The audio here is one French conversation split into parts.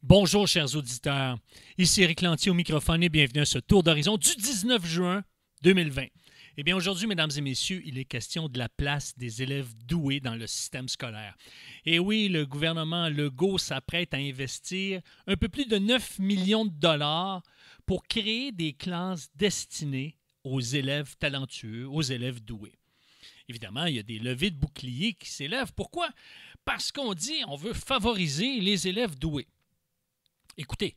Bonjour, chers auditeurs. Ici Éric Lantier au microphone et bienvenue à ce tour d'horizon du 19 juin 2020. Eh bien, aujourd'hui, mesdames et messieurs, il est question de la place des élèves doués dans le système scolaire. Et oui, le gouvernement Legault s'apprête à investir un peu plus de 9 millions de dollars pour créer des classes destinées aux élèves talentueux, aux élèves doués. Évidemment, il y a des levées de boucliers qui s'élèvent. Pourquoi? Parce qu'on dit qu'on veut favoriser les élèves doués. Écoutez,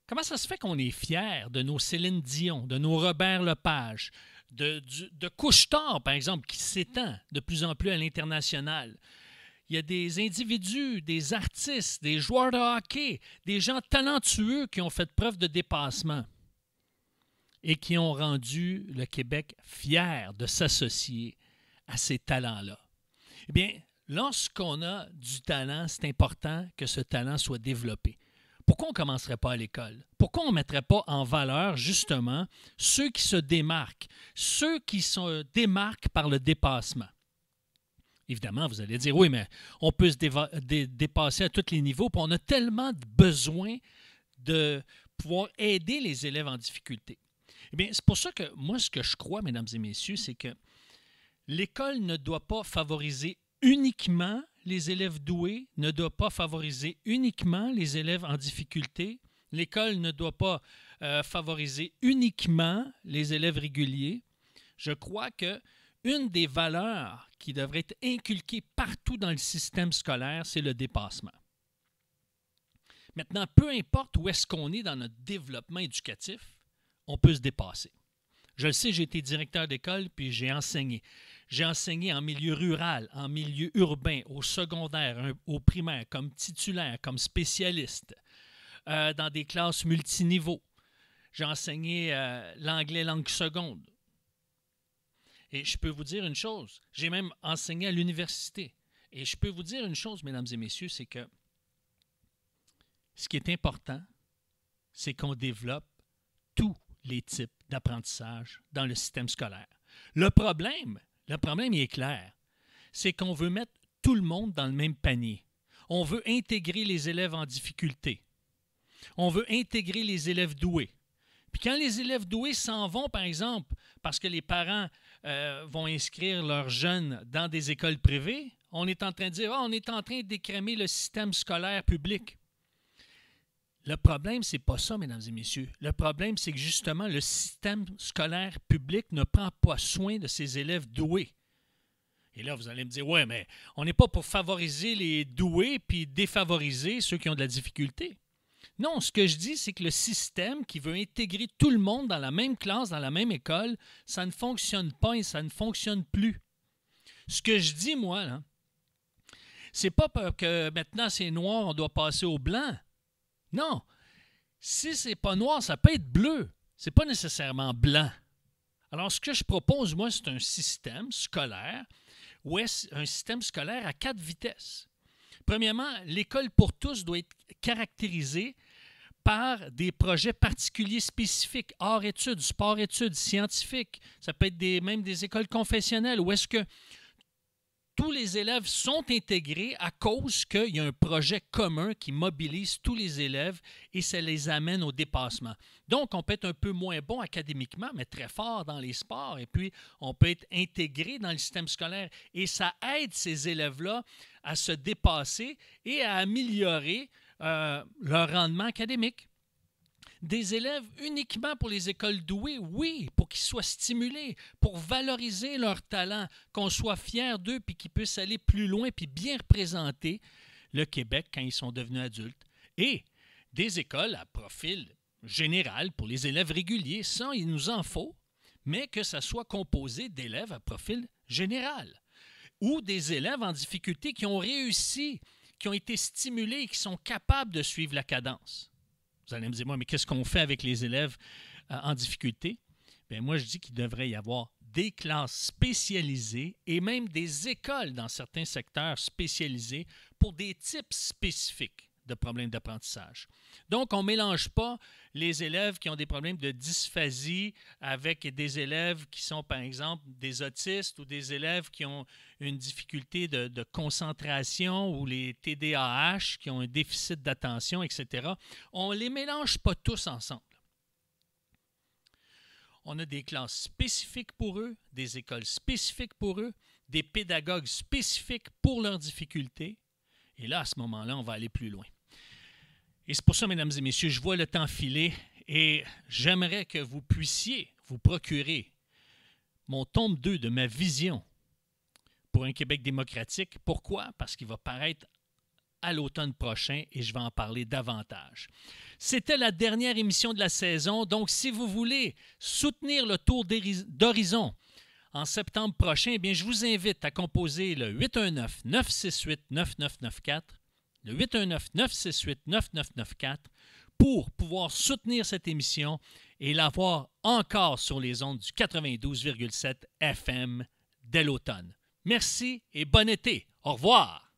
comment ça se fait qu'on est fiers de nos Céline Dion, de nos Robert Lepage, de Couche-Tard, par exemple, qui s'étend de plus en plus à l'international? Il y a des individus, des artistes, des joueurs de hockey, des gens talentueux qui ont fait preuve de dépassement et qui ont rendu le Québec fier de s'associer à ces talents-là. Eh bien, lorsqu'on a du talent, c'est important que ce talent soit développé. Pourquoi on ne commencerait pas à l'école? Pourquoi on ne mettrait pas en valeur, justement, ceux qui se démarquent, ceux qui se démarquent par le dépassement? Évidemment, vous allez dire, oui, mais on peut se dépasser à tous les niveaux, puis on a tellement besoin de pouvoir aider les élèves en difficulté. Eh bien, c'est pour ça que moi, ce que je crois, mesdames et messieurs, c'est que l'école ne doit pas favoriser uniquement les élèves doués, ne doit pas favoriser uniquement les élèves en difficulté. L'école ne doit pas favoriser uniquement les élèves réguliers. Je crois qu'une des valeurs qui devrait être inculquée partout dans le système scolaire, c'est le dépassement. Maintenant, peu importe où est-ce qu'on est dans notre développement éducatif, on peut se dépasser. Je le sais, j'ai été directeur d'école puis j'ai enseigné. J'ai enseigné en milieu rural, en milieu urbain, au secondaire, au primaire, comme titulaire, comme spécialiste, dans des classes multiniveaux. J'ai enseigné l'anglais langue seconde. Et je peux vous dire une chose, j'ai même enseigné à l'université. Et je peux vous dire une chose, mesdames et messieurs, c'est que ce qui est important, c'est qu'on développe tous les types d'apprentissage dans le système scolaire. Le problème, il est clair. C'est qu'on veut mettre tout le monde dans le même panier. On veut intégrer les élèves en difficulté. On veut intégrer les élèves doués. Puis quand les élèves doués s'en vont, par exemple, parce que les parents vont inscrire leurs jeunes dans des écoles privées, on est en train de dire, on est en train d'écrémer le système scolaire public. Le problème, ce n'est pas ça, mesdames et messieurs. Le problème, c'est que justement, le système scolaire public ne prend pas soin de ses élèves doués. Et là, vous allez me dire, ouais, mais on n'est pas pour favoriser les doués puis défavoriser ceux qui ont de la difficulté. Non, ce que je dis, c'est que le système qui veut intégrer tout le monde dans la même classe, dans la même école, ça ne fonctionne pas et ça ne fonctionne plus. Ce que je dis, moi, là, c'est pas parce que maintenant c'est noir, on doit passer au blanc. Non, si c'est pas noir, ça peut être bleu. C'est pas nécessairement blanc. Alors, ce que je propose, moi, c'est un système scolaire un système scolaire à 4 vitesses. Premièrement, l'école pour tous doit être caractérisée par des projets particuliers spécifiques, hors-études, sport-études, scientifiques. Ça peut être même des écoles confessionnelles où est-ce que tous les élèves sont intégrés à cause qu'il y a un projet commun qui mobilise tous les élèves et ça les amène au dépassement. Donc, on peut être un peu moins bon académiquement, mais très fort dans les sports. Et puis, on peut être intégré dans le système scolaire. Et ça aide ces élèves-là à se dépasser et à améliorer leur rendement académique. Des élèves uniquement pour les écoles douées, oui, pour qu'ils soient stimulés, pour valoriser leur talent, qu'on soit fiers d'eux puis qu'ils puissent aller plus loin puis bien représenter le Québec quand ils sont devenus adultes. Et des écoles à profil général pour les élèves réguliers, ça, il nous en faut, mais que ça soit composé d'élèves à profil général ou des élèves en difficulté qui ont réussi, qui ont été stimulés et qui sont capables de suivre la cadence. Vous allez me dire, moi, mais qu'est-ce qu'on fait avec les élèves en difficulté? Bien, moi, je dis qu'il devrait y avoir des classes spécialisées et même des écoles dans certains secteurs spécialisés pour des types spécifiques de problèmes d'apprentissage. Donc, on ne mélange pas les élèves qui ont des problèmes de dysphasie avec des élèves qui sont, par exemple, des autistes ou des élèves qui ont une difficulté de concentration ou les TDAH qui ont un déficit d'attention, etc. On ne les mélange pas tous ensemble. On a des classes spécifiques pour eux, des écoles spécifiques pour eux, des pédagogues spécifiques pour leurs difficultés. Et là, à ce moment-là, on va aller plus loin. Et c'est pour ça, mesdames et messieurs, je vois le temps filer et j'aimerais que vous puissiez vous procurer mon tome 2 de ma vision pour un Québec démocratique. Pourquoi? Parce qu'il va paraître à l'automne prochain et je vais en parler davantage. C'était la dernière émission de la saison, donc si vous voulez soutenir le tour d'horizon en septembre prochain, eh bien, je vous invite à composer le 819-968-9994, le 819-968-9994 pour pouvoir soutenir cette émission et l'avoir encore sur les ondes du 92,7 FM dès l'automne. Merci et bon été. Au revoir.